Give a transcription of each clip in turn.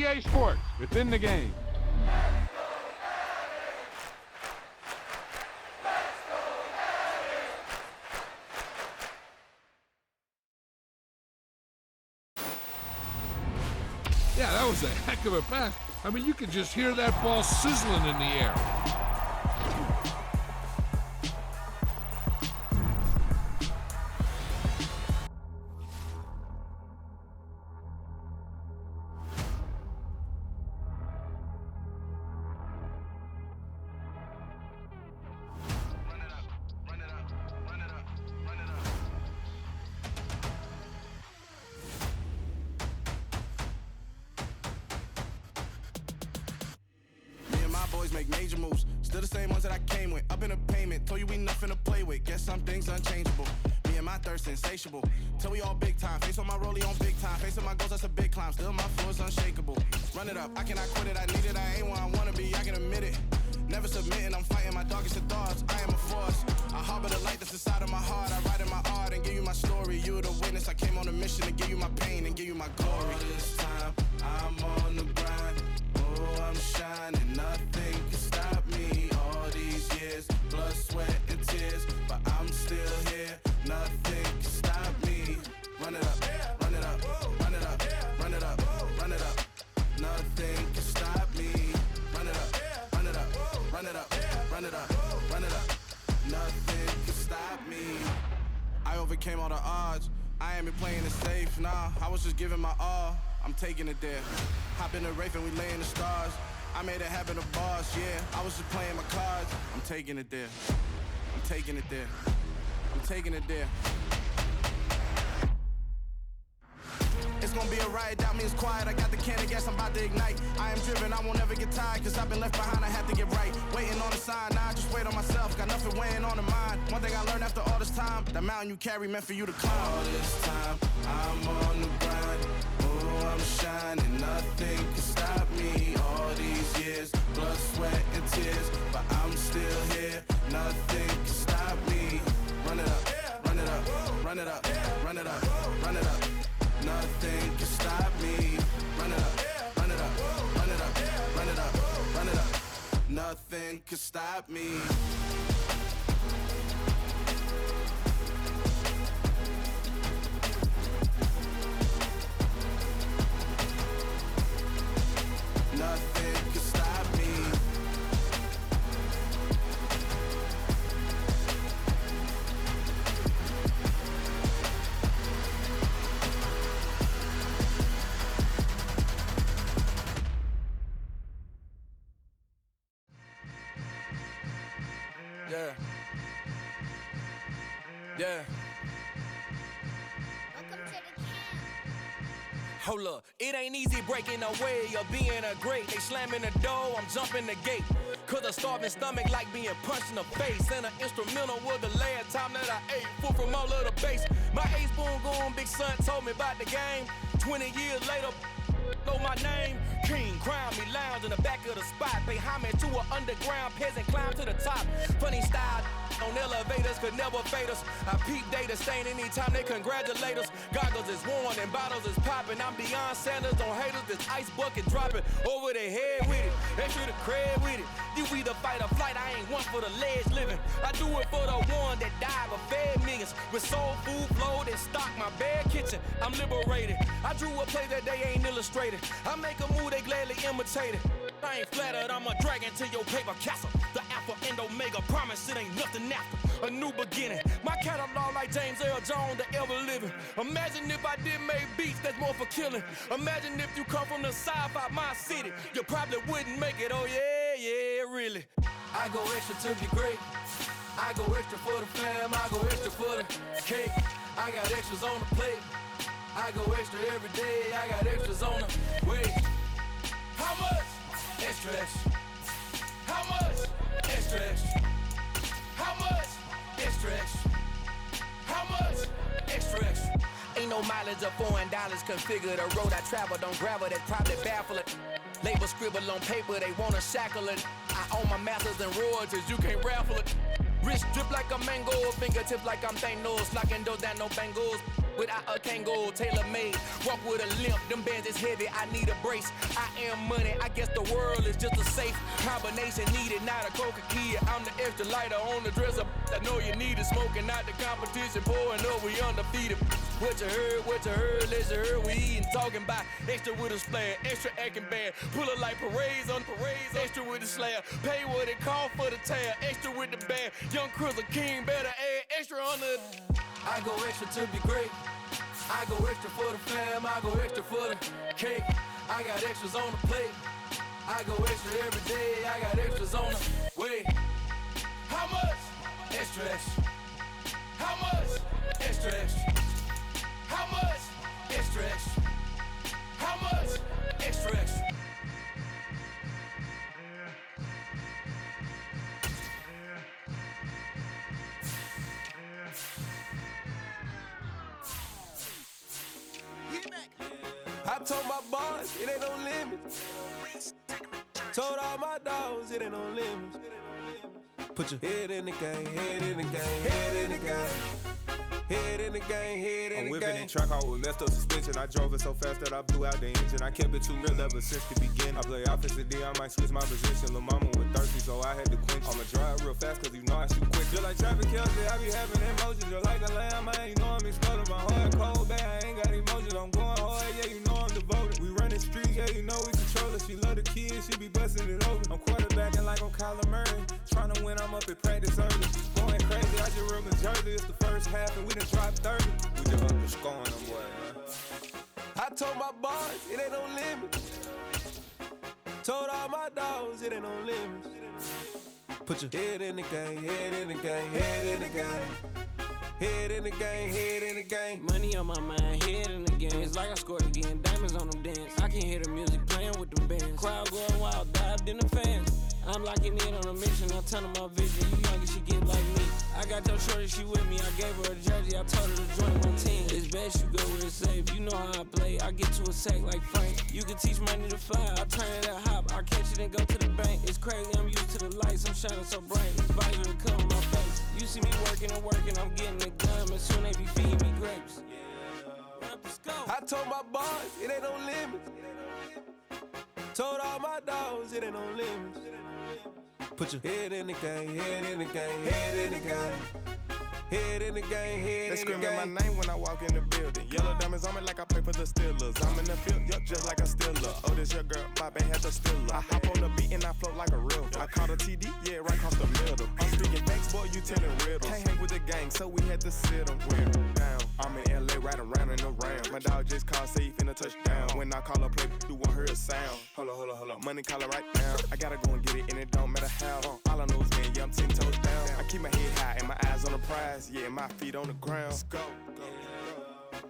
EA Sports. It's in the game. Yeah, that was a heck of a pass. I mean, you could just hear that ball sizzling in the air. Make major moves, still the same ones that I came with. Up in a payment, told you we nothing to play with. Guess some things unchangeable. Me and my thirst insatiable. Till we all big time. Face on my rollie on big time. Face on my goals, that's a big climb. Still my floor is unshakable. Run it up, I cannot quit it. I need it, I ain't where I wanna be. I can admit it. Never submitting, I'm fighting my darkest of thoughts. I am a force. I harbor the light that's inside of my heart. I write in my art and give you my story. You the witness. I came on a mission to give you my pain and give you my glory. All this time, I'm on the grind. Oh, I'm shining. Nothing can stop me. All these years, blood, sweat, and tears. But I'm still here. Nothing can stop me. Run it up, run it up, run it up, run it up, run it up. Nothing can stop me. Run it up, run it up, run it up, run it up, run it up. Nothing can stop me. I overcame all the odds. I ain't been playing it safe, nah. I was just giving my all. I'm taking it there. Hop in the Wraith and we lay in the stars. I made it happen to boss, yeah. I was just playing my cards. I'm taking it there. I'm taking it there. I'm taking it there. It's gonna be a riot, doubt me it's quiet. I got the can of gas, I'm about to ignite. I am driven, I won't ever get tired, cause I've been left behind, I have to get right. Waiting on the sign, now I just wait on myself. Got nothing weighing on the mind. One thing I learned after all this time, the mountain you carry meant for you to climb. All this time, I'm on the grind. Oh, I'm shining, nothing can stop me. All these years, blood, sweat, and tears. But I'm still here, nothing can stop me. Run it up, run it up, run it up, run it up, run it up. Nothing can stop me. Run it up, run it up, run it up, run it up, run it up. Nothing can stop me. Nothing can stop me. Yeah. Yeah. Hold up, it ain't easy breaking away or being a great. They slamming the door, I'm jumping the gate. Cause a starving stomach like being punched in the face. And an instrumental was the last time that I ate food from all of the bass. My ace boom goon, big son told me about the game. 20 years later, know my name. King, crown me, lounge in the back of the spot. Pay homage to an underground peasant, climb to the top. Funny style on elevators could never fade us. I peep data stain anytime they congratulate us. Goggles is worn and bottles is popping. I'm Deion Sanders on haters, this ice bucket dropping over their head with it. They should have cred with it. You either fight or flight, I ain't one for the ledge living. I do it for the one that died but fed millions. With soul food flowed and stocked my bare kitchen. I'm liberated. I drew a play that they ain't illustrated. I make a move they gladly imitated. I ain't flattered, I'm a dragon to your paper castle. The Alpha and Omega, promise it ain't nothing after. A new beginning. My catalog like James Earl Jones, the ever living. Imagine if I did make beats that's more for killing. Imagine if you come from the south out my city. You probably wouldn't make it, oh yeah, yeah, really. I go extra to be great. I go extra for the fam, I go extra for the cake. I got extras on the plate. I go extra every day, I got extras on the way. How much? Extra, extra. How much? Extra, extra. How much? Extra, extra. How much? Extra, extra. Ain't no mileage of $4 configure the road I travel. Don't gravel, that probably baffle it. Label scribble on paper, they wanna shackle it. I own my masters and royalties, you can't raffle it. Wrist drip like a mango, fingertips like I'm Thanos, locking those down, no bangles. without a Kangol, tailor-made. Walk with a limp, them bands is heavy, I need a brace. I am money, I guess the world is just a safe combination needed, not a coca-key. I'm the extra lighter on the dresser. I know you need it, smoking out the competition, pouring up, we undefeated. What you heard, let's you heard, we eating, talking about extra with a splash, extra acting bad, pull it like parades on parades, extra with the slab, pay what it cost for the tab, extra with the band, young Chris a king, better add extra on the. I go extra to be great, I go extra for the fam, I go extra for the cake, I got extras on the plate, I go extra every day, I got extras on the way. How much? Extra, extra. How much? Extra, extra. How much? Extra, extra. How much? Extra, extra. I told my boss it ain't no limits. Told all my dogs it ain't no limits. Put your head in the game, head in the game, head in the game. Head in the game, head in the game. I'm whipping in truck, I was left up suspension. I drove it so fast that I blew out the engine. I kept it too real ever since the beginning. I play offensive D, I might switch my position. Lil' mama was thirsty, so I had to quench. I'ma drive real fast, cause you know I shoot quick. Just like traffic Kelsey, I be having emotions. Just like a lamb, man, you know I'm exploding. My heart cold, bad, I ain't got emotions. I'm going hard, yeah, you know I'm devoted. We running streets, yeah, you know we control it. She love the kids, she be busting it over. I'm quarterbacking like I'm Kyler Murray. Trying to win, I'm up at practice early. Going crazy, I just real Jersey. It's the first half and we done dropped 30. We just up to scoring them, boy, man. I told my boys it ain't no limits. Told all my dogs it ain't no limits. Put your head in the game, head in the game, head in the game. Head in the game, head in the game. Money on my mind, head in the game. It's like I scored again, diamonds on them dance. I can hear the music playing with them bands. Crowd going wild, dived in the fans. I'm locking in on a mission, I tell her my vision. You young and she get like me. I got your shorty, she with me. I gave her a jersey, I told her to join my team. It's best you go where it's safe. You know how I play. I get to a sack like Frank. You can teach money to fly. I turn it that hop. I catch it and go to the bank. It's crazy, I'm used to the lights. I'm shining so bright. This visor to cover my face. You see me working and working. I'm getting it done. And soon they be feeding me grapes. I told my boys it ain't no limits. Told all my dogs it ain't no limits. Put your head in the game, head in the game, head in the game. Head in the game, head They in the game. screaming my name when I walk in the building. Yellow diamonds on me like I play for the Steelers. I'm in the field, yup, just like a Steeler. Oh, this your girl, my band had the Steeler. I hop on the beat and I float like a river. I caught a TD, yeah, right across the middle. I'm speaking facts, boy, you telling riddles. Can't hang with the gang, so we had to sit them down. I'm in LA, riding around and around. My dog just called, say he finna touchdown. When I call a play, do want her a sound. Hold up, money caller right now. I gotta go and get it, and it don't matter how. All I know is man, yeah, I'm 10 toes down. I keep my head high and my eyes on the prize. Yeah, my feet on the ground. Let's go.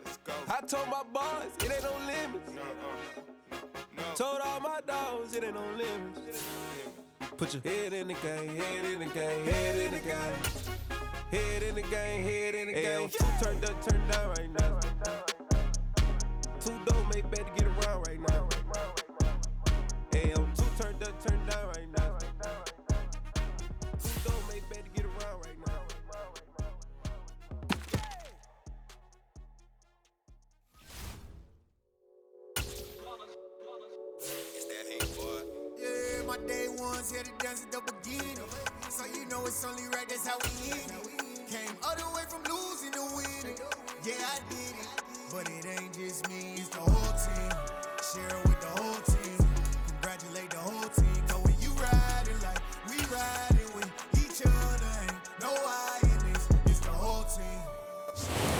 Let's go. I told my boys it ain't no limits. No. Told all my dogs it ain't no limits. Put your head in the game, head in the game, head in the game. Head in the game, head in the game. Two turned up, turned down right now. Two dope make better get around right now. Hey, I'm two turned up, turned down right now. Two dope make better get around right now. Yeah, my day ones here to dance at the beginning. So you know it's only right, that's how we end it. Came all the way from losing to winning. Yeah, I did it. But it ain't just me, it's the whole team. Share it with the whole team. Congratulate the whole team. Know when you riding like we riding with each other. Ain't no I in this, it's the whole team.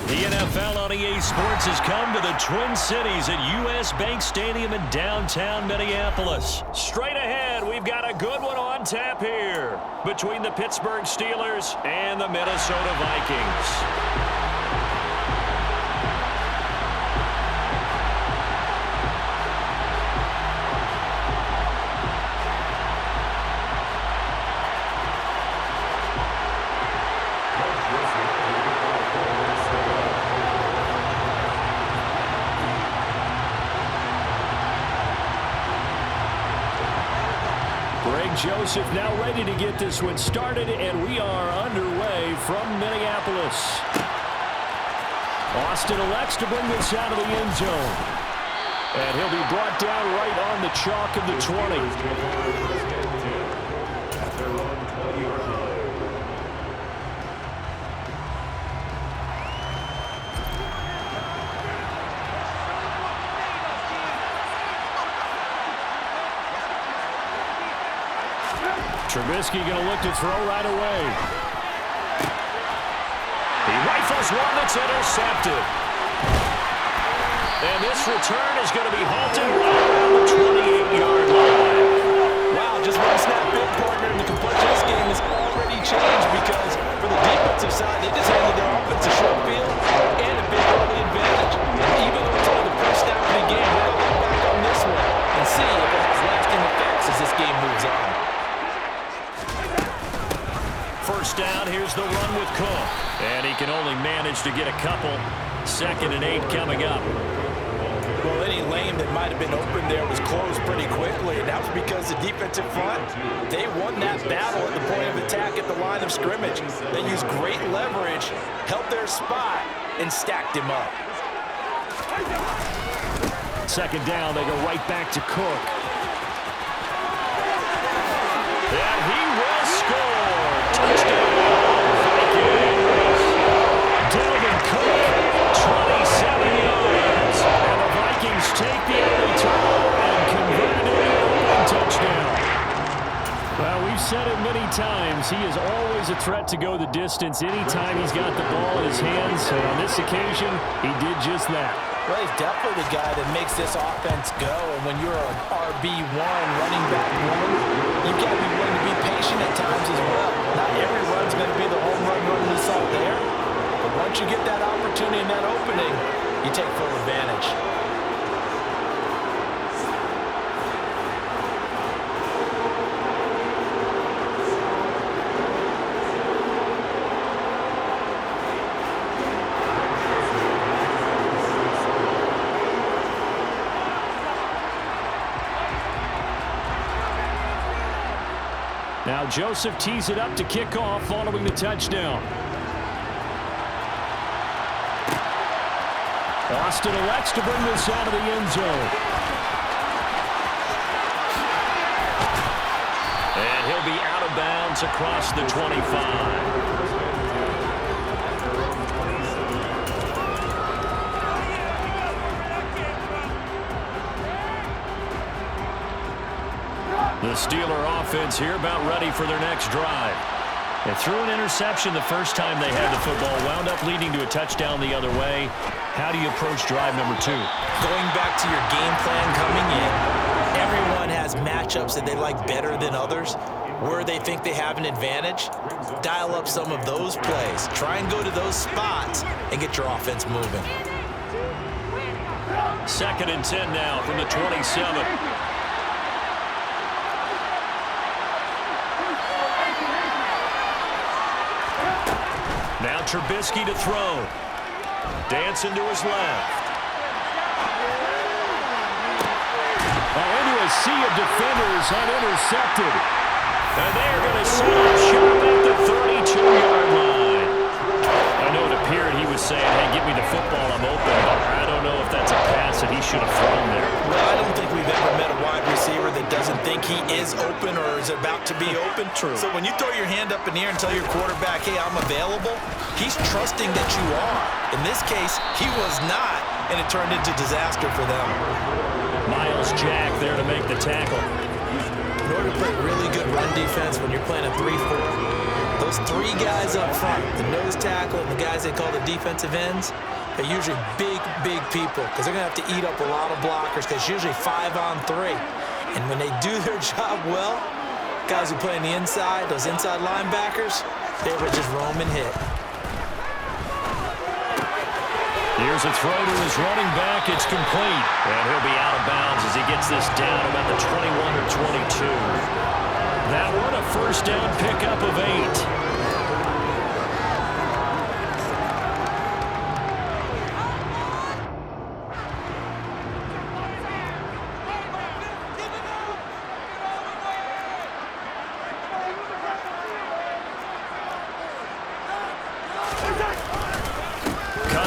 The NFL on EA Sports has come to the Twin Cities at US Bank Stadium in downtown Minneapolis. Straight ahead, we've got a good one on tap here between the Pittsburgh Steelers and the Minnesota Vikings. Joseph now ready to get this one started, and we are underway from Minneapolis. Austin elects to bring this out of the end zone. And he'll be brought down right on the chalk of the 20. Trubisky going to look to throw right away. He rifles one that's intercepted. And this return is going to be halted right around the 28-yard line. Wow, just one snap big partner, and the complexion of this game has already changed because for the defensive side, they just handled their offense a short field and a big early advantage. And even though it's only the first snap of the game, we're going to look back on this one and see if it has lasting effects as this game moves on. First down, here's the run with Cook. And he can only manage to get a couple. 2nd and 8 coming up. Well, any lane that might have been open there was closed pretty quickly, and that was because the defensive front, they won that battle at the point of attack at the line of scrimmage. They used great leverage, held their spot, and stacked him up. 2nd down, they go right back to Cook. And he will score. Touchdown, Vikings. Dalvin Cook, 27 yards. And the Vikings take the early turn and convert it into a touchdown. Well, we've said it many times. He is always a threat to go the distance anytime he's got the ball in his hands. And on this occasion, he did just that. Well, he's definitely the guy that makes this offense go. And when you're an RB1, running back one, you've got to be willing to be patient at times as well. Not every run's going to be the home run we saw there. But once you get that opportunity and that opening, you take full advantage. Now Joseph tees it up to kick off following the touchdown. Austin elects to bring this out of the end zone. And he'll be out of bounds across the 25. The Steeler offense here about ready for their next drive. They threw an interception the first time they had the football, wound up leading to a touchdown the other way. How do you approach drive number 2? Going back to your game plan coming in, everyone has matchups that they like better than others. Where they think they have an advantage, dial up some of those plays. Try and go to those spots and get your offense moving. 2nd and 10 now from the 27. Now Trubisky to throw. Dancing to his left. Into a sea of defenders unintercepted. And they're going to set up shop at the 32-yard line. I know it appeared he was saying, hey, give me the football, I'm open. But I don't know if that's a pass that he should have thrown there. Well, I don't think we've ever met a wide receiver that doesn't think he is open or is about to be open. True. So when you throw your hand up in the air and tell your quarterback, hey, I'm available, he's trusting that you are. In this case, he was not, and it turned into disaster for them. Miles Jack there to make the tackle. In order to play really good run defense when you're playing a 3-4, those 3 guys up front, the nose tackle and the guys they call the defensive ends, they're usually big, big people because they're going to have to eat up a lot of blockers because it's usually 5-on-3. And when they do their job well, guys who play on the inside, those inside linebackers, they would just roam and hit. Here's a throw to his running back. It's complete. And he'll be out of bounds as he gets this down about the 21 or 22. That one a first down pickup of 8.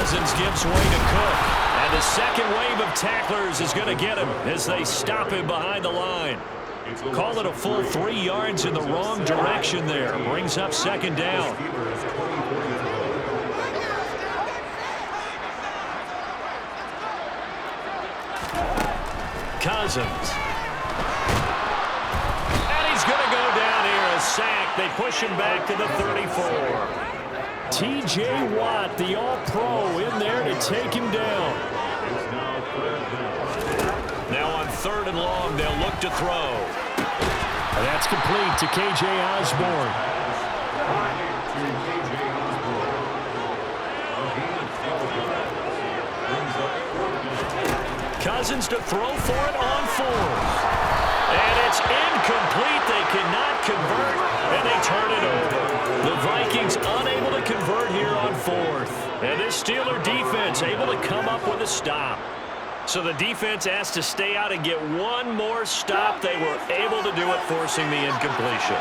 Cousins gives way to Cook. And the second wave of tacklers is going to get him as they stop him behind the line. Call it a full 3 yards in the wrong direction there. Brings up second down. Cousins. And he's going to go down here, a sack. They push him back to the 34. T.J. Watt, the all-pro, in there to take him down. Now on 3rd and long, they'll look to throw. And that's complete to K.J. Osborne. Cousins to throw for it on 4th. And it's incomplete. They cannot convert, and they turn it over. The Vikings unable to convert here on 4th. And this Steeler defense able to come up with a stop. So the defense has to stay out and get one more stop. They were able to do it, forcing the incompletion.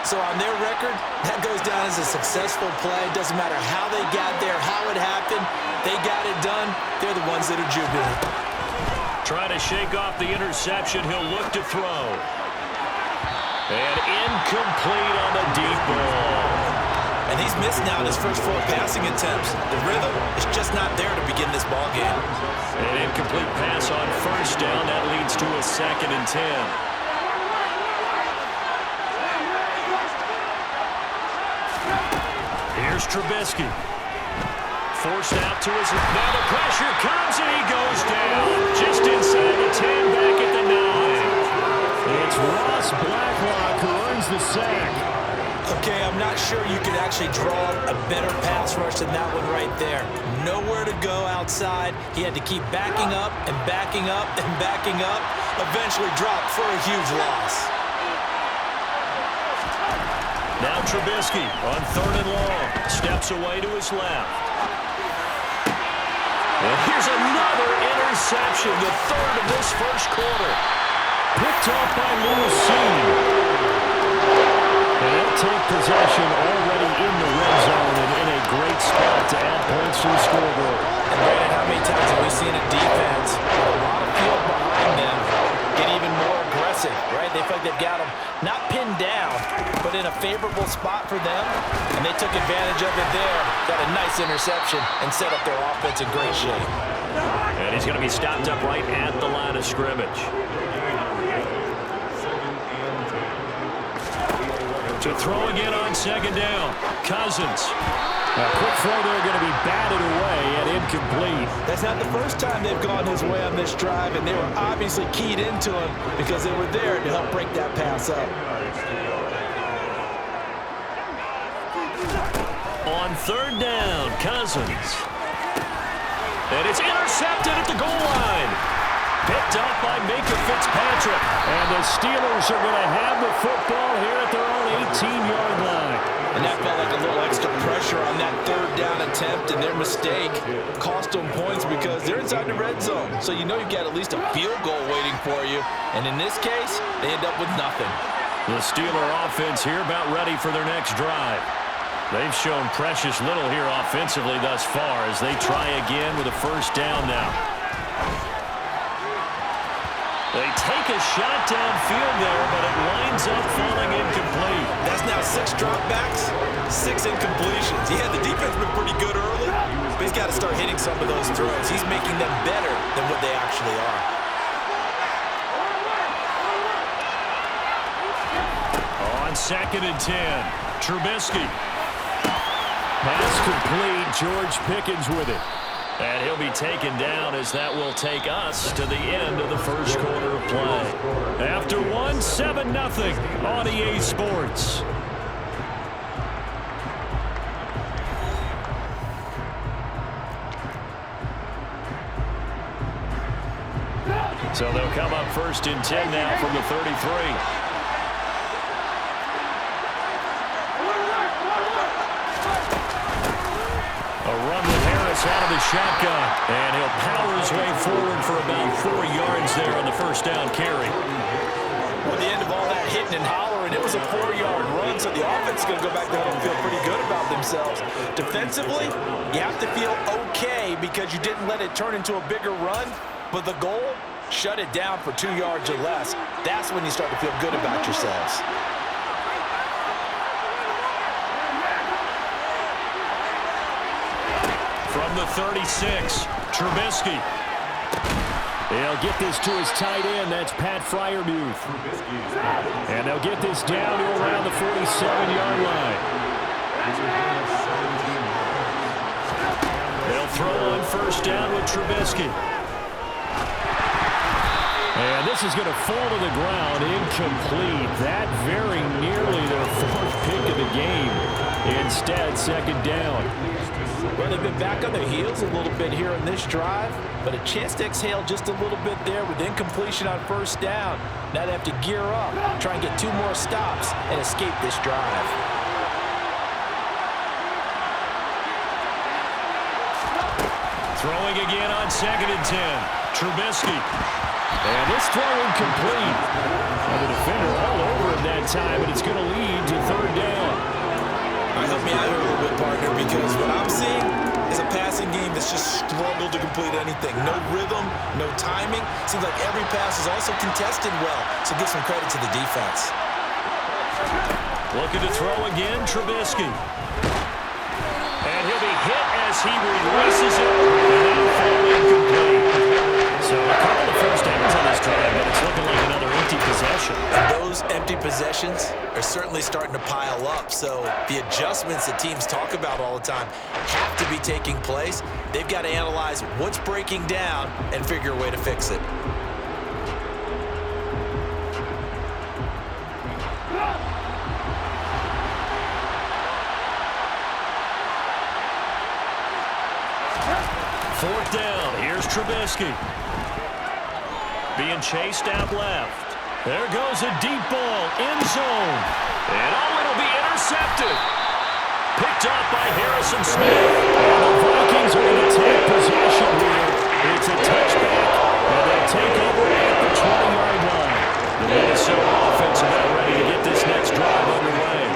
So on their record, that goes down as a successful play. Doesn't matter how they got there, how it happened. They got it done. They're the ones that are jubilant. Trying to shake off the interception. He'll look to throw. And incomplete on the deep ball. And he's missed now in his first 4 passing attempts. The rhythm is just not there to begin this ball game. An incomplete pass on 1st down. That leads to a 2nd and 10. Here's Trubisky. Forced out to his left. Now the pressure comes and he goes down. Just inside the 10, back at the 9. It's Ross Blacklock who earns the sack. Okay, I'm not sure you could actually draw a better pass rush than that one right there. Nowhere to go outside. He had to keep backing up and backing up and backing up. Eventually dropped for a huge loss. Now Trubisky on 3rd and long. Steps away to his left. And here's another interception, the 3rd of this first quarter. Picked off by Lewis Senior. And they'll take possession already in the red zone and in a great spot to add points to the scoreboard. And Brandon, how many times have we seen a defense with a lot of field behind them get even more aggressive, right? They feel like they've got them not pinned down, but in a favorable spot for them, and they took advantage of it there. Got a nice interception and set up their offense in great shape. And he's going to be stopped up right at the line of scrimmage. To throw again on 2nd down. Cousins. A quick throw there going to be batted away and incomplete. That's not the first time they've gone his way on this drive, and they were obviously keyed into him because they were there to help break that pass up. On 3rd down, Cousins. And it's intercepted at the goal line. Picked up by Minka Fitzpatrick. And the Steelers are going to have the football here at their own 18-yard line. And that felt like a little extra pressure on that 3rd down attempt, and their mistake cost them points because they're inside the red zone. So you know you've got at least a field goal waiting for you. And in this case, they end up with nothing. The Steeler offense here about ready for their next drive. They've shown precious little here offensively thus far as they try again with a 1st down now. They take a shot downfield there, but it winds up falling incomplete. That's now 6 dropbacks, 6 incompletions. Yeah, the defense has been pretty good early, but he's got to start hitting some of those throws. He's making them better than what they actually are. On 2nd and 10, Trubisky. Pass complete. George Pickens with it. And he'll be taken down as that will take us to the end of the first quarter of play. After 7-0 on EA Sports. So they'll come up 1st and 10 now from the 33. Out of the shotgun, and he'll power his way forward for about 4 yards there on the 1st down carry. Well, With the end of all that hitting and hollering, it was a 4-yard run, so the offense is going to go back there and feel pretty good about themselves. Defensively, you have to feel okay because you didn't let it turn into a bigger run, but the goal, shut it down for 2 yards or less. That's when you start to feel good about yourselves. From the 36, Trubisky. They'll get this to his tight end. That's Pat Fryermuth. And they'll get this down to around the 47-yard line. They'll throw on first down with Trubisky. And this is going to fall to the ground, incomplete. That very nearly their 4th pick of the game. Instead, second down. Well, they've been back on their heels a little bit here in this drive, but a chance to exhale just a little bit there with incompletion on first down. Now they have to gear up, try and get 2 more stops, and escape this drive. Throwing again on 2nd and 10. Trubisky. And this throw incomplete. And the defender all over him that time, and it's going to lead to 3rd down. Help me out here a little bit, partner, because what I'm seeing is a passing game that's just struggled to complete anything. No rhythm, no timing. Seems like every pass is also contested well, so give some credit to the defense. Looking to throw again, Trubisky. And he'll be hit as he releases it. And that'll fall incomplete. So a couple of first downs on this drive, but it's looking like another empty possession. And those empty possessions are certainly starting to pile up. So the adjustments that teams talk about all the time have to be taking place. They've got to analyze what's breaking down and figure a way to fix it. Fourth down. Here's Trubisky. Being chased out left. There goes a deep ball, end zone. And it'll be intercepted. Picked up by Harrison Smith. And the Vikings are going to take possession here. It's a touchback. And they'll take over at the 20-yard line. The Minnesota offense about ready to get this next drive underway.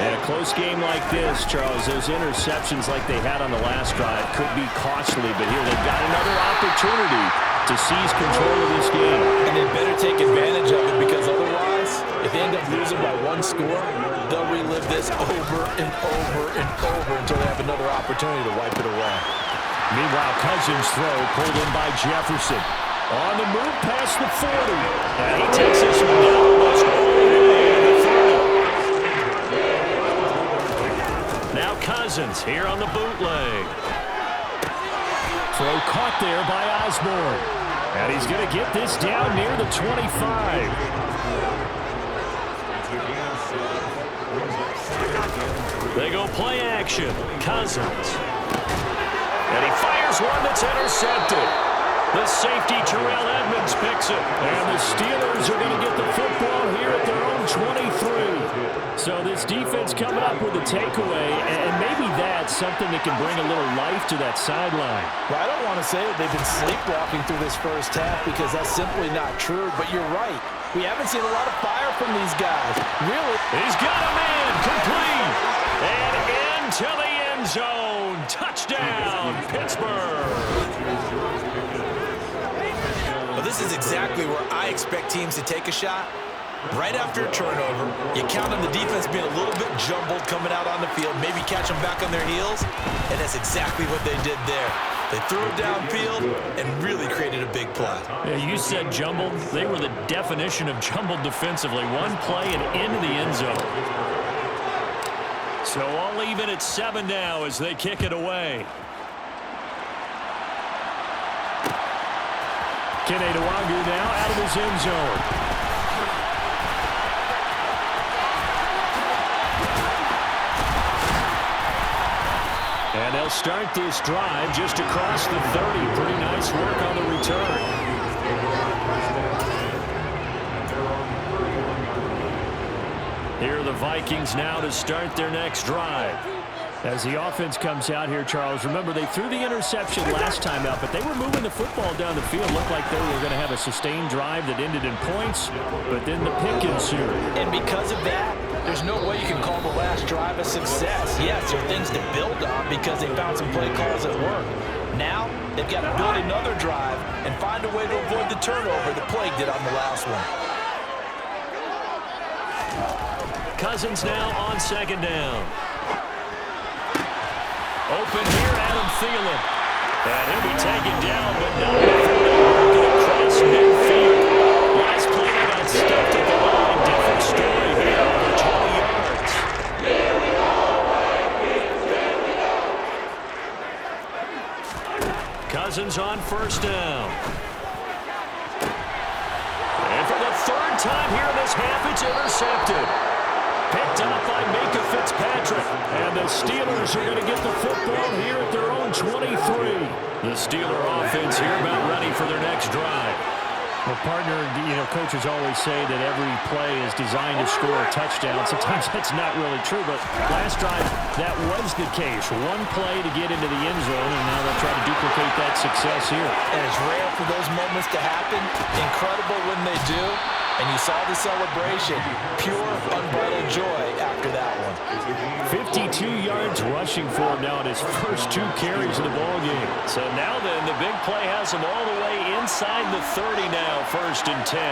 And a close game like this, Charles, those interceptions like they had on the last drive could be costly. But here they've got another opportunity to seize control of this game. And they better take advantage of it, because otherwise, if they end up losing by 1 score, they'll relive this over and over and over until they have another opportunity to wipe it away. Meanwhile, Cousins' throw pulled in by Jefferson. On the move past the 40. And he takes this one down almost all the way to the 30. Now Cousins here on the bootleg. Throw caught there by Osborne. And he's going to get this down near the 25. They go play action. Cousins. And he fires one that's intercepted. The safety, Terrell Edmonds, picks it. And the Steelers are going to get the football here at their own 23. So this defense coming up with a takeaway, and maybe that's something that can bring a little life to that sideline. Well, I don't want to say that they've been sleepwalking through this first half, because that's simply not true. But you're right. We haven't seen a lot of fire from these guys. Really. He's got a man complete. And into the end zone. Touchdown, Pittsburgh. Well, this is exactly where I expect teams to take a shot. Right after a turnover, you count on the defense being a little bit jumbled coming out on the field, maybe catch them back on their heels, and that's exactly what they did there. They threw it downfield and really created a big play. Yeah, you said jumbled. They were the definition of jumbled defensively. One play and into the end zone. So all even at 7 now as they kick it away. Kene Nwangu now out of his end zone. And they'll start this drive just across the 30. Pretty nice work on the return. Here are the Vikings now to start their next drive. As the offense comes out here, Charles, remember they threw the interception last time out, but they were moving the football down the field. Looked like they were going to have a sustained drive that ended in points, but then the pick ensued. And because of that, there's no way you can call the last drive a success. Yes, there are things to build on because they found some play calls that work. Now, they've got to build another drive and find a way to avoid the turnover that plagued it on the last one. Cousins now on second down. Open here, Adam Thielen. And he'll be taken down, but not before they work it across midfield. Last play they got stuffed at the line. Different story here, over 20 yards. Cousins on first down. And for the third time here in this half, it's intercepted. Picked up by Micah Fitzpatrick. And the Steelers are going to get the football here at their own 23. The Steeler offense here about ready for their next drive. Well, partner, coaches always say that every play is designed to score a touchdown. Sometimes that's not really true, but last drive, that was the case. One play to get into the end zone, and now they'll try to duplicate that success here. And it's rare for those moments to happen. Incredible when they do. And you saw the celebration. Pure, unbridled joy after that one. 52 yards rushing for him now in his first 2 carries of the ballgame. So now then, the big play has him all the way inside the 30 now, 1st and 10.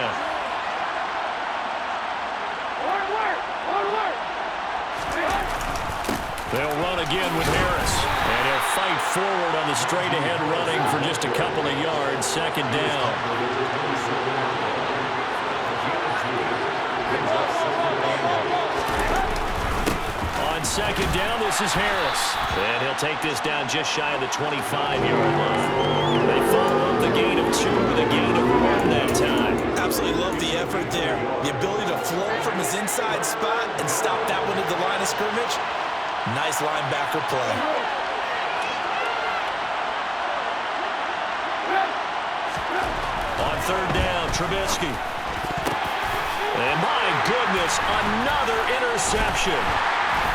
They'll run again with Harris. And he'll fight forward on the straight-ahead running for just a couple of yards, 2nd down. Second down, this is Harris. And he'll take this down just shy of the 25-yard line. They follow up the gain of 2 with a gain of 1 that time. Absolutely love the effort there. The ability to flow from his inside spot and stop that one at the line of scrimmage. Nice linebacker play. On 3rd down, Trubisky. And my goodness, another interception.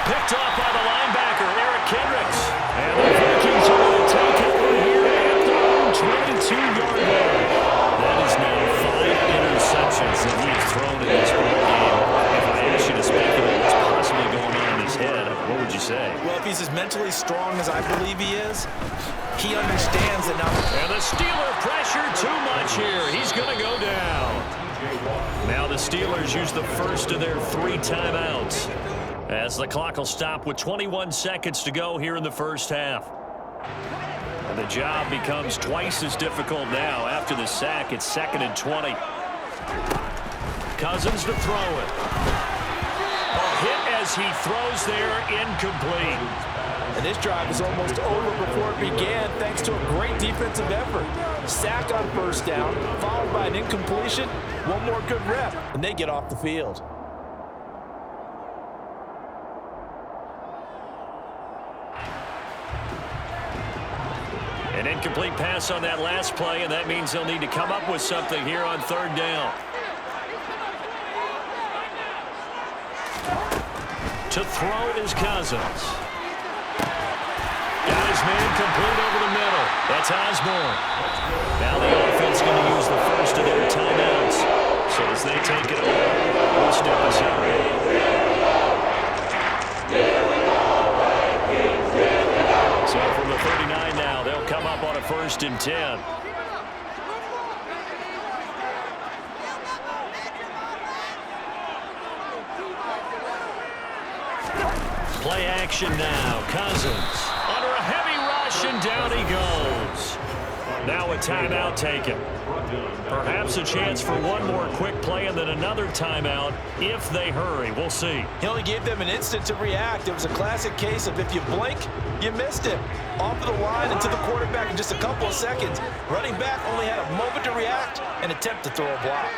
Picked off by the linebacker, Eric Kendricks. And the Vikings are going to take over here at their own 22-yard line. That is now 5 interceptions that he has thrown in this ball game. If I asked you to speculate what's possibly going on in his head, what would you say? Well, if he's as mentally strong as I believe he is, he understands that now. And the Steeler pressure too much here. He's going to go down. Now the Steelers use the first of their 3 timeouts, as the clock will stop with 21 seconds to go here in the first half. And the job becomes twice as difficult now. After the sack, it's 2nd and 20. Cousins to throw it. A hit as he throws there, incomplete. And this drive is almost over before it began thanks to a great defensive effort. Sack on first down, followed by an incompletion. One more good rep, and they get off the field. An incomplete pass on that last play, and that means they'll need to come up with something here on 3rd down. To throw is Cousins. Got his man complete over the middle. That's Osborne. Now the offense going to use the first of their timeouts. So as they take it over, we'll step aside. So from the 39 now, they'll come up on a 1st and 10. Play action now. Cousins under a heavy rush, and down he goes. Now a timeout taken. Perhaps a chance for one more quick play and then another timeout if they hurry. We'll see. He only gave them an instant to react. It was a classic case of if you blink, you missed him. Off of the line and to the quarterback in just a couple of seconds. Running back only had a moment to react and attempt to throw a block.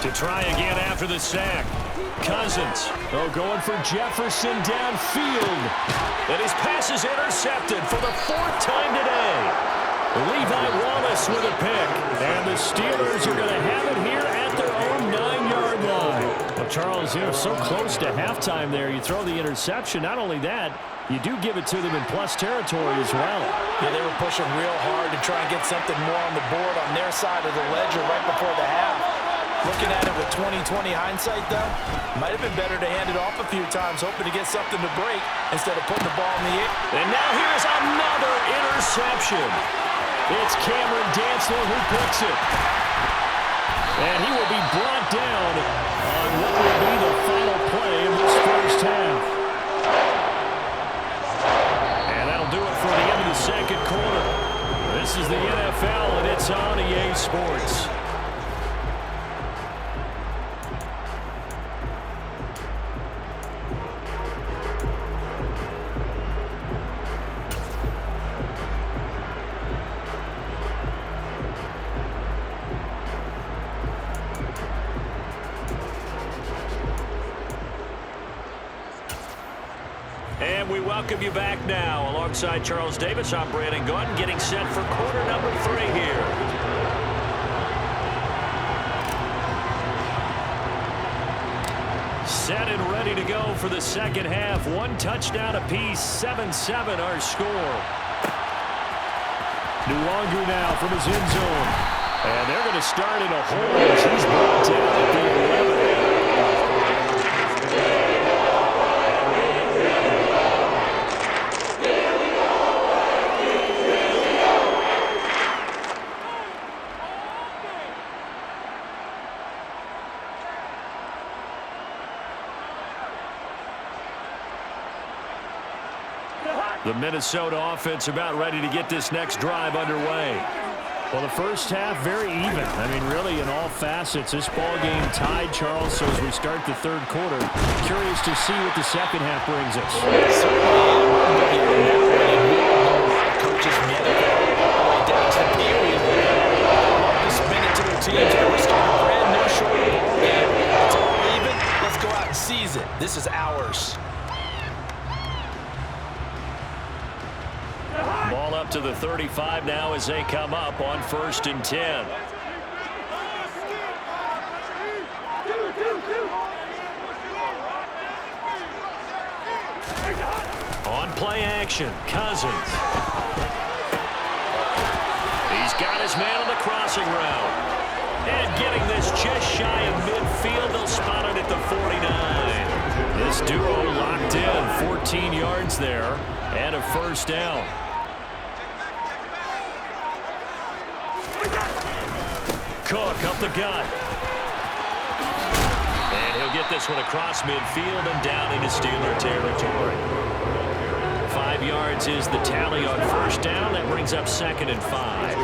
To try again after the sack. Cousins, going for Jefferson downfield. And his pass is intercepted for the 4th time today. Levi Wallace with a pick. And the Steelers are going to have it here at their own 9-yard line. Well, Charles, so close to halftime there. You throw the interception. Not only that, you do give it to them in plus territory as well. Yeah, they were pushing real hard to try and get something more on the board on their side of the ledger right before the half. Looking at it with 20/20 hindsight, though, might have been better to hand it off a few times, hoping to get something to break instead of putting the ball in the air. And now here's another interception. It's Cameron Dantzler who picks it. And he will be brought down on what will be the final play of this first half. And that'll do it for the end of the second quarter. This is the NFL, and it's on EA Sports. And we welcome you back now. Alongside Charles Davis, I'm Brandon Gunn, getting set for quarter number 3 here. Set and ready to go for the second half. 1 touchdown apiece, 7-7 our score. Nwangu now from his end zone. And they're going to start in a hole as he's brought down at the 11. The Minnesota offense about ready to get this next drive underway. Well, the first half, very even. I mean, really, in all facets, this ball game tied, Charles. So as we start the third quarter, curious to see what the second half brings us. Coaches down to the period. Just minute to their teams. We're starting a brand new short ball game. It's all even. Let's go out and seize it. This is ours. Ball up to the 35 now as they come up on 1st and 10. On play action, Cousins. He's got his man on the crossing route. And getting this just shy of midfield, they'll spot it at the 49. This duo locked in, 14 yards there, and a first down. Cook up the gut. And he'll get this one across midfield and down into Steeler territory. 5 yards is the tally on first down. That brings up 2nd and 5.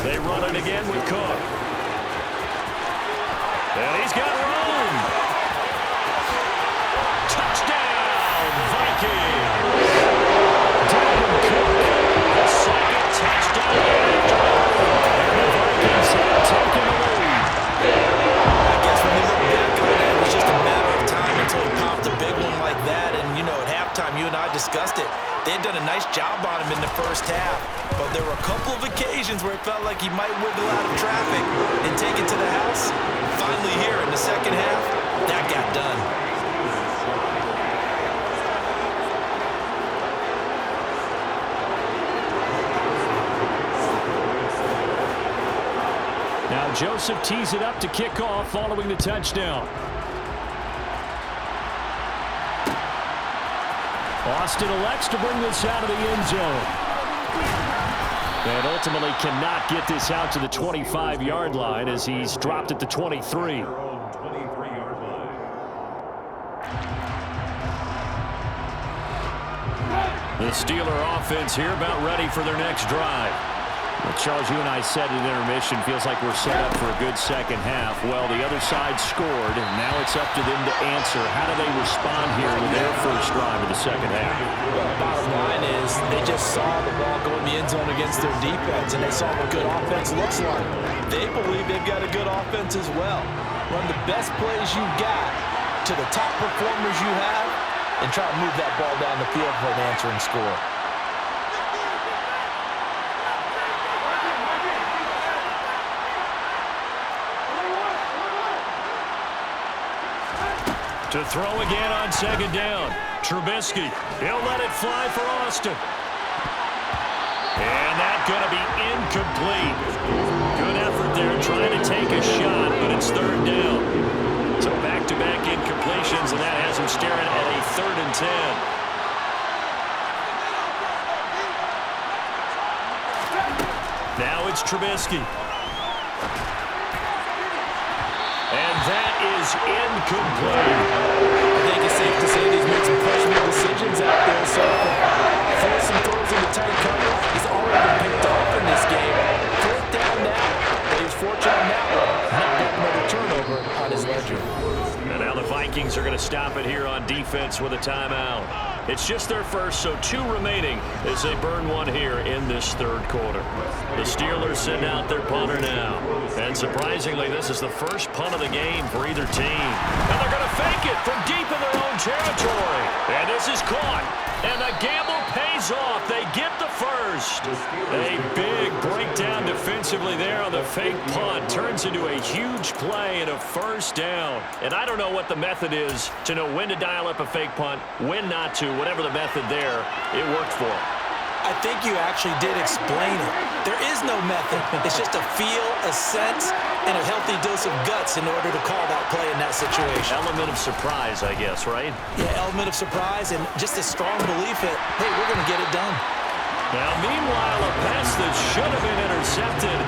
They run it again with Cook. And he's got room. Touchdown, Vikings. Dalvin Cook. Second touchdown. And the Vikings have taken the lead. I guess when they look back on it, it was just a matter of time until he popped a big one like that. And, at halftime, you and I discussed it. They had done a nice job on him in the first half. But there were a couple of occasions where it felt like he might wiggle out of traffic and take it to the house. Finally here in the second half, that got done. Now Joseph tees it up to kick off following the touchdown. Austin elects to bring this out of the end zone. And ultimately cannot get this out to the 25-yard line as he's dropped at the 23. The Steeler offense here about ready for their next drive. Well, Charles, you and I said at intermission, feels like we're set up for a good second half. Well, the other side scored, and now it's up to them to answer. How do they respond here with their first drive of the second half? Well, the bottom line is they just saw the ball go in the end zone against their defense, and they saw what good offense looks like. They believe they've got a good offense as well. Run the best plays you got to the top performers you have, and try to move that ball down the field for an answering score. To throw again on second down. Trubisky, he'll let it fly for Austin. And that's going to be incomplete. Good effort there trying to take a shot, but it's third down. So back-to-back incompletions, and that has him staring at a 3rd and 10. Now it's Trubisky. And that is incomplete. I think it's safe to say that he's made some questionable decisions out there. So force some throws into tight cover. He's already been picked off in this game. 4th down now, but he's fortunate on that one. Not getting another turnover on his ledger. And now the Vikings are going to stop it here on defense with a timeout. It's just their first, so 2 remaining as they burn one here in this 3rd quarter. The Steelers send out their punter now. And surprisingly, this is the first punt of the game for either team. And they're going to fake it from deep in their own territory. And this is caught. And the gamble pays off. They get the first. A big breakdown defensively there on the fake punt. Turns into a huge play and a 1st down. And I don't know what the method is to know when to dial up a fake punt, when not to. Whatever the method there, it worked for him. I think you actually did explain it. There is no method. It's just a feel, a sense, and a healthy dose of guts in order to call that play in that situation. Element of surprise, I guess, right? Yeah, element of surprise and just a strong belief that, hey, we're going to get it done. Now, meanwhile, a pass that should have been intercepted,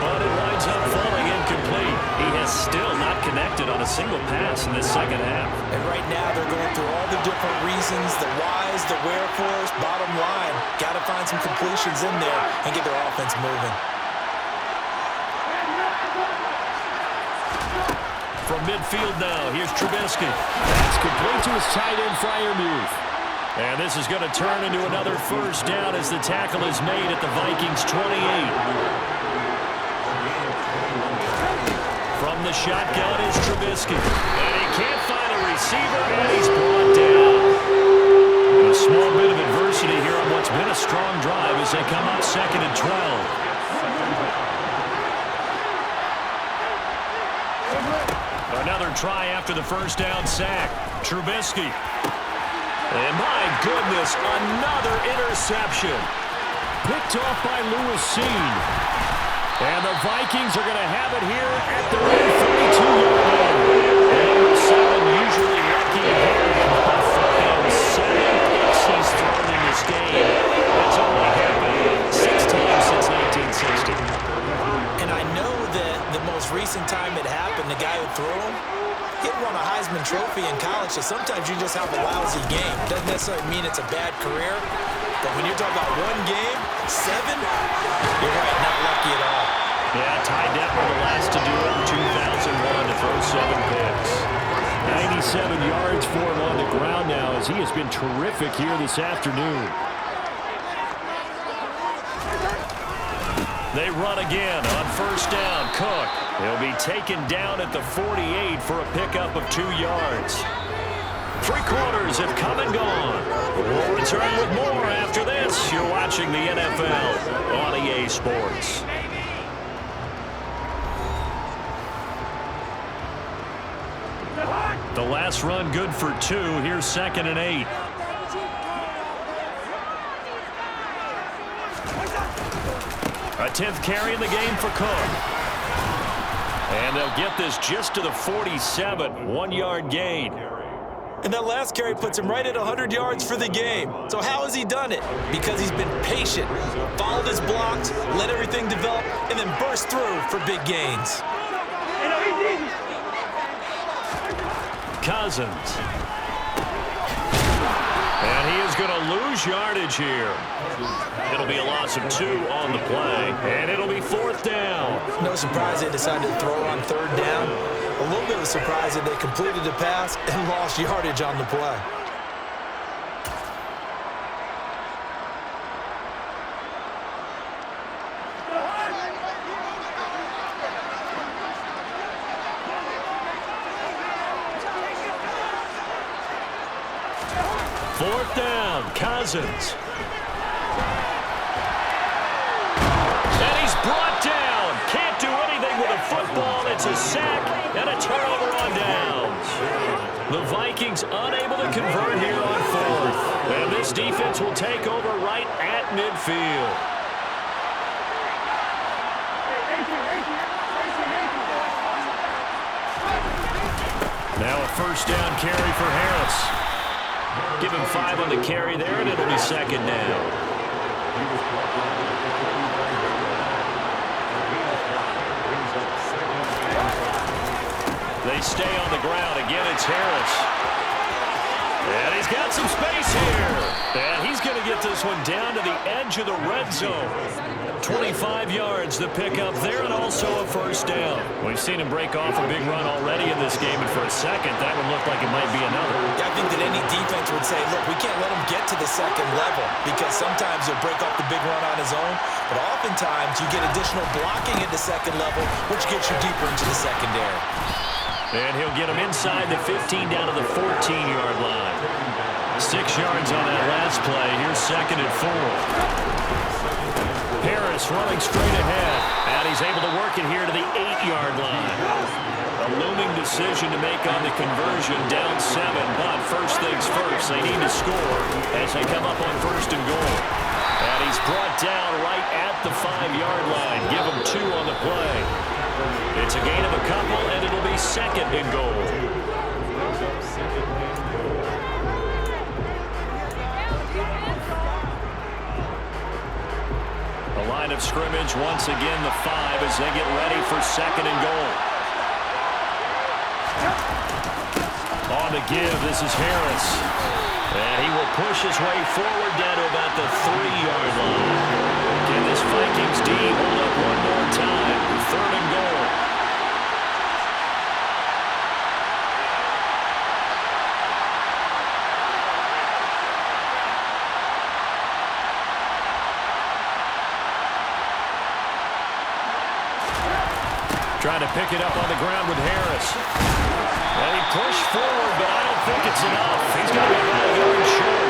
but it winds up falling incomplete. He has still not connected on a single pass in this second half. And right now, they're going through all the different reasons, the whys, the wherefores, bottom line. Got to find some completions in there and get their offense moving. From midfield now, here's Trubisky. That's complete to his tight end Freiermuth. And this is going to turn into another 1st down as the tackle is made at the Vikings 28. From the shotgun is Trubisky. And he can't find a receiver, and he's brought down. A small bit of adversity here on what's been a strong drive as they come up 2nd and 12. Another try after the 1st down sack. Trubisky. And my goodness, another interception. Picked off by Lewis Seen. And the Vikings are going to have it here at their own 32-yard line. And number 7 usually lucky here. But for him, 7 picks he's thrown in this game. That's only happened 6 times since 1960. And I know that the most recent time it happened, the guy who threw him, he had won a Heisman Trophy in college, so sometimes you just have a lousy game. Doesn't necessarily mean it's a bad career, but when you're talking about 1 game, 7, you're right, not lucky at all. Yeah, Ty Detmer the last to do it in 2001 to throw 7 picks. 97 yards for him on the ground now as he has been terrific here this afternoon. They run again on 1st down. Cook. He'll be taken down at the 48 for a pickup of 2 yards. 3 quarters have come and gone. We'll return with more after this. You're watching the NFL on EA Sports. The last run good for 2. Here's 2nd and 8. A 10th carry in the game for Cook. And they'll get this just to the 47, 1-yard gain. And that last carry puts him right at 100 yards for the game. So how has he done it? Because he's been patient, followed his blocks, let everything develop, and then burst through for big gains. Cousins. And he is going to lose yardage here. It'll be a loss of 2 on the play, and it'll be 4th down. No surprise they decided to throw on 3rd down. A little bit of a surprise that they completed the pass and lost yardage on the play. Fourth down, Cousins. And he's brought down. Can't do anything with a football. It's a sack and a turnover on downs. The Vikings unable to convert here on fourth. And this defense will take over right at midfield. Now a first down carry for Harris. Give him 5 on the carry there, and it'll be second down. They stay on the ground. Again, it's Harris. And he's got some space here. And he's going to get this one down to the edge of the red zone. 25 yards to pick up there, and also a first down. We've seen him break off a big run already in this game, and for a second, that would look like it might be another. Yeah, I think that any defense would say, look, we can't let him get to the second level, because sometimes he'll break off the big run on his own, but oftentimes you get additional blocking at the second level, which gets you deeper into the secondary. And he'll get him inside the 15 down to the 14-yard line. 6 yards on that last play. Here's second and 4. Harris running straight ahead, and he's able to work it here to the 8-yard line. A looming decision to make on the conversion, down 7, but first things first, they need to score as they come up on first and goal. And he's brought down right at the 5-yard line. Give him 2 on the play. It's a gain of a couple, and it'll be second and goal. The line of scrimmage, once again, the 5 as they get ready for second and goal. On the give, this is Harris. And he will push his way forward down to about the 3-yard line. Can this Vikings D hold up one more time? Third and goal. Trying to pick it up on the ground with Harris. And he pushed forward, but I don't think it's enough. He's going to be about a yard short.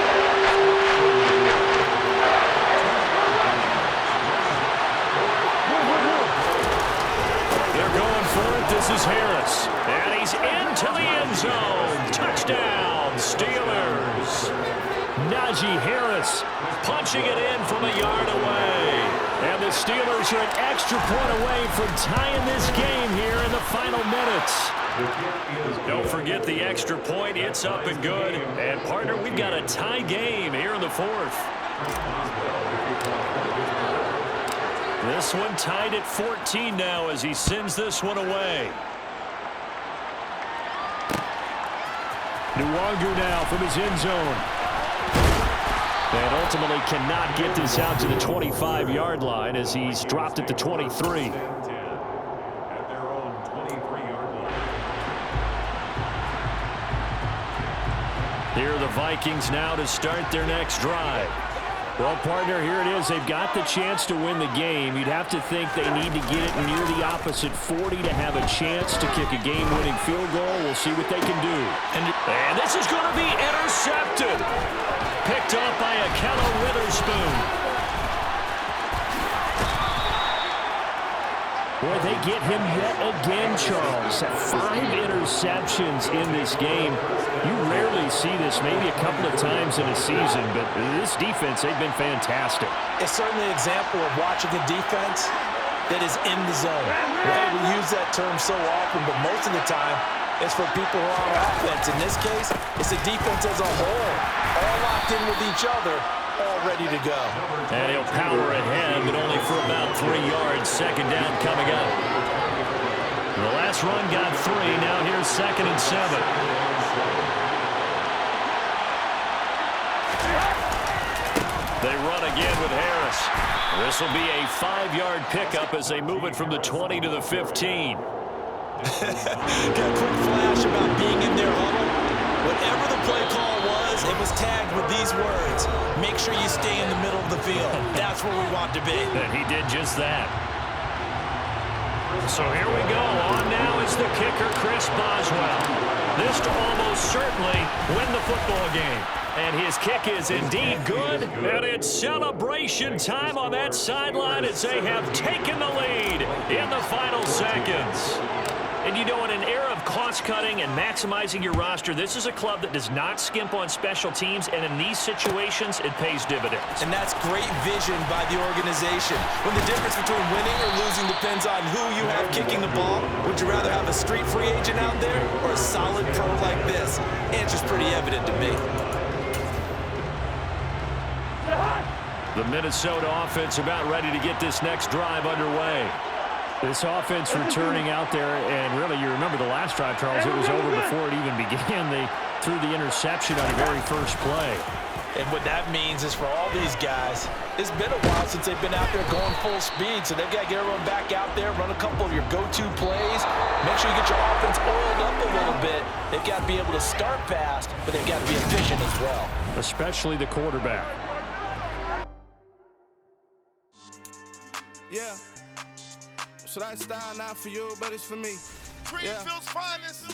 They're going for it. This is Harris. And he's into the end zone. Touchdown, Steelers. Najee Harris punching it in from a yard away. And the Steelers are an extra point away from tying this game here in the final minutes. Don't forget the extra point. It's up and good. And, partner, we've got a tie game here in the fourth. This one tied at 14 now as he sends this one away. Nwangu now from his end zone. And ultimately cannot get this out to the 25-yard line as he's dropped at the 23. Here are the Vikings now to start their next drive. Well, partner, here it is. They've got the chance to win the game. You'd have to think they need to get it near the opposite 40 to have a chance to kick a game-winning field goal. We'll see what they can do. And this is going to be intercepted. Picked up by Akello Witherspoon. Boy, they get him yet again, Charles. 5 interceptions in this game. You rarely see this, maybe a couple of times in a season, but this defense, they've been fantastic. It's certainly an example of watching a defense that is in the zone. Right? We use that term so often, but most of the time, it's for people who are on offense. In this case, it's the defense as a whole, all locked in with each other, all ready to go. And he'll power ahead, but only for about 3 yards. Second down coming up. The last run got 3. Now here's second and 7. They run again with Harris. This will be a 5-yard pickup as they move it from the 20 to the 15. Got a quick flash about being in their huddle. Whatever the play call was, it was tagged with these words: make sure you stay in the middle of the field. That's where we want to be. And he did just that. So here we go. On now is the kicker, Chris Boswell. This to almost certainly win the football game. And his kick is indeed good. And it's celebration time on that sideline as they have taken the lead in the final seconds. And And you know, in an era of cost-cutting and maximizing your roster, this is a club that does not skimp on special teams, and in these situations, it pays dividends. And that's great vision by the organization. When the difference between winning or losing depends on who you have kicking the ball, would you rather have a street free agent out there or a solid pro like this? Answer's pretty evident to me. The Minnesota offense about ready to get this next drive underway. This offense returning out there, and really, you remember the last drive, Charles, it was over before it even began. They threw the interception on the very first play. And what that means is for all these guys, it's been a while since they've been out there going full speed, so they've got to get everyone back out there, run a couple of your go-to plays, make sure you get your offense oiled up a little bit. They've got to be able to start fast, but they've got to be efficient as well. Especially the quarterback. Yeah. So that style not for you, but it's for me. Greenfield's finest.